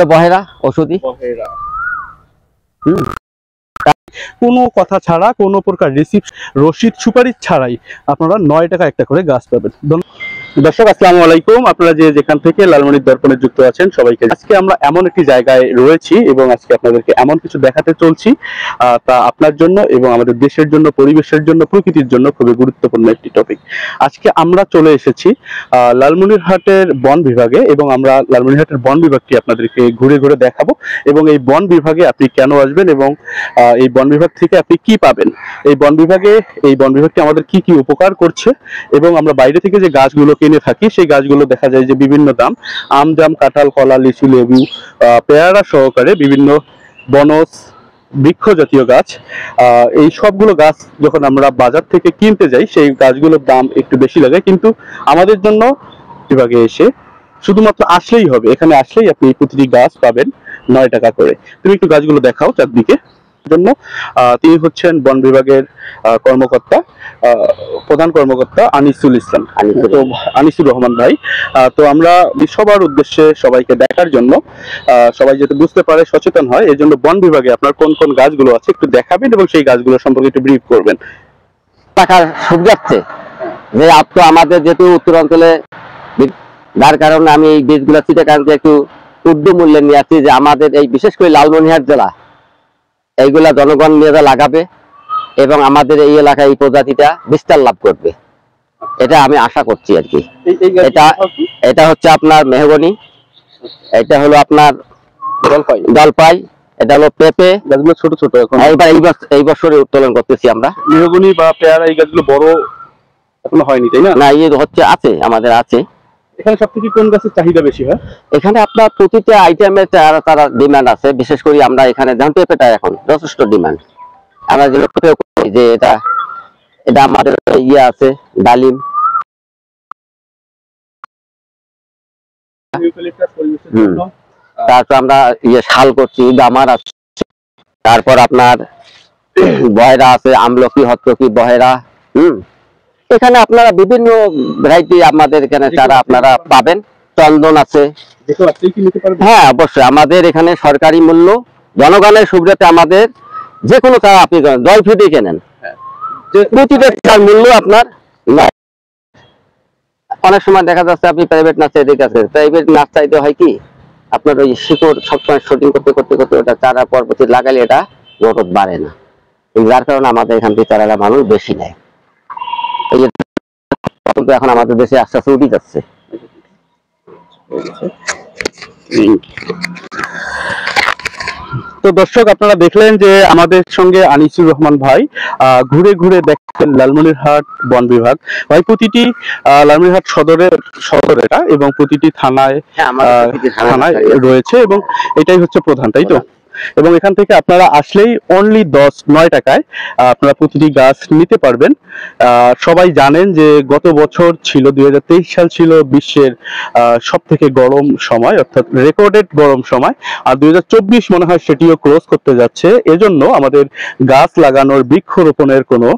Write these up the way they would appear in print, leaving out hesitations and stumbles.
হলো বহেরা ওষুধি। কোনো কথা ছাড়া, কোনো প্রকার রসিদ সুপারিশ ছাড়াই আপনারা 9 টাকা একটা করে গাছ পাবেন। দর্শক আসসালামু আলাইকুম, আপনারা যে যেখান থেকে লালমনির দর্পণে যুক্ত আছেন সবাইকে আজকে আমরা এমন একটি জায়গায় রয়েছি এবং আজকে আপনাদেরকে এমন কিছু দেখাতে চলছি তা আপনার জন্য এবং আমাদের দেশের জন্য, পরিবেশের জন্য, প্রকৃতির জন্য খুবই গুরুত্বপূর্ণ একটি টপিক। আজকে আমরা চলে এসেছি লালমনিরহাটের বন বিভাগে এবং আমরা লালমনিরহাটের বন বিভাগটি আপনাদেরকে ঘুরে ঘুরে দেখাবো এবং এই বন বিভাগে আপনি কেন আসবেন এবং এই বন বিভাগ থেকে আপনি কি পাবেন, এই বন বিভাগটি আমাদের কি কি উপকার করছে এবং আমরা বাইরে থেকে যে গাছগুলো কিনে থাকি সেই গাছগুলো দেখা যায় যে বিভিন্ন দাম, আম, জাম, কাঁঠাল, কলা, লিচু, লেবু, পেয়ারা সহকারে বিভিন্ন বনজ বৃক্ষ জাতীয় গাছ, এই সবগুলো গাছ যখন আমরা বাজার থেকে কিনতে যাই সেই গাছগুলোর দাম একটু বেশি লাগে, কিন্তু আমাদের জন্য বিভাগে এসে শুধুমাত্র আসলেই হবে, এখানে আসলেই আপনি প্রতিটি গাছ পাবেন 9 টাকা করে। তুমি একটু গাছগুলো দেখাও চারদিকে জন্য। তিনি হচ্ছেন বন বিভাগের কর্মকর্তা, প্রধান কর্মকর্তা আনিসুল ইসলাম, আনিসুর রহমান ভাই। তো আমরা সবার উদ্দেশ্যে সবাইকে দেখার জন্য, সবাই যাতে বুঝতে পারে, সচেতন হয়, এই জন্য বন বিভাগে আপনার কোন কোন গাছগুলো আছে একটু দেখাবেন এবং সেই গাছগুলো সম্পর্কে একটু ব্রিফ করবেন। টাকার সুবিধার্থে যে আপনি আমাদের যেহেতু উত্তরাঞ্চলে, যার কারণে আমি এই বীজগুলো চিটাগাংকে একটু ঊর্ধ্ব মূল্যে নিয়ে আসছি যে আমাদের এই বিশেষ করে লালমনিরহাট জেলা এইগুলা জনগণ নিয়ে লাগাবে এবং আমাদের এই এলাকায় এই প্রজাতিটা বিস্তার লাভ করবে, এটা আমি আশা করছি আর কি। এটা হচ্ছে আপনার মেহগনি, এটা হলো আপনার জলপাই, এটা হলো পেঁপে। গাছগুলো ছোট ছোট, এখন এই বছরে উত্তোলন করতেছি আমরা। মেহগনি বা পেয়ারা এই গাছগুলো বড় এখনো হয়নি, তাই না? না, এই হচ্ছে আছে, আমাদের আছে। এখানে সবথেকে কোন গাছের চাহিদা বেশি হয়? এখানে আপনার প্রতিটা আইটেমের তারা ডিমান্ড আছে, বিশেষ করে আমরা এখানে যেমন পেঁপেটা এখন যথেষ্ট ডিমান্ড। আমরা যে এটা আমাদের ইয়ে আছে ডালিম, তারপর আমরা ইয়ে শাল করছি, দামার আছে, তারপর আপনার বহেরা আছে, আমলকি, হতরকি, বহেরা। এখানে আপনারা বিভিন্ন ভ্যারাইটি আমাদের এখানে চারা আপনারা পাবেন। চন্দন আছে, হ্যাঁ অবশ্যই। আমাদের এখানে সরকারি মূল্য, জনগণের সুবিধাতে আমাদের যে কোনো চারা আপনি জয় ফ্রিতে কেনেন, প্রতিটা চারার মূল্য আপনার। অনেক সময় দেখা যাচ্ছে আপনি প্রাইভেট নার্সারি কাছে, প্রাইভেট নার্সারিতে হয় কি আপনার ওই শিকড় সবসময় শুটিং করতে করতে করতে ওটা চারা পরবর্তী লাগালে এটা গ্রোথ বাড়ে না, যার কারণে আমাদের এখান থেকে চারাটা মানুষ বেশি নেয়। কিন্তু এখন আমাদের দেশে আস্তে আস্তে উঠে যাচ্ছে। তো দর্শক আপনারা দেখলেন যে আমাদের সঙ্গে আনিসুর রহমান ভাই ঘুরে ঘুরে দেখছেন লালমনিরহাট বন বিভাগ। ভাই প্রতিটি লালমনিরহাট সদর এটা এবং প্রতিটি থানায় রয়েছে এবং এটাই হচ্ছে প্রধান, তাই তো? এবং এখান থেকে আপনারা আসলেই অনলি 9 টাকায় আপনারা প্রতিটি গাছ নিতে পারবেন। সবাই জানেন যে গত বছর ছিল 2023 সাল ছিল বিশ্বের সব থেকে গরম সময়, অর্থাৎ রেকর্ডেড গরম সময়, আর 2024 মনে হয় সেটিও ক্লোজ করতে যাচ্ছে। এজন্য আমাদের গাছ লাগানোর, বৃক্ষরোপণের কোনো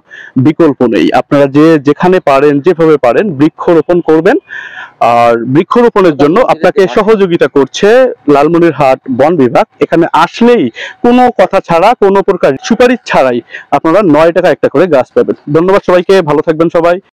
বিকল্প নেই। আপনারা যেখানে পারেন, যেভাবে পারেন বৃক্ষরোপণ করবেন। আর বৃক্ষরোপণের জন্য আপনাকে সহযোগিতা করছে লালমনিরহাট বন বিভাগ। এখানে আসলেই কোনো কথা ছাড়া, কোনো প্রকার সুপারিশ ছাড়াই আপনারা 9 টাকা একটা করে গাছ পাবেন। ধন্যবাদ সবাইকে, ভালো থাকবেন সবাই।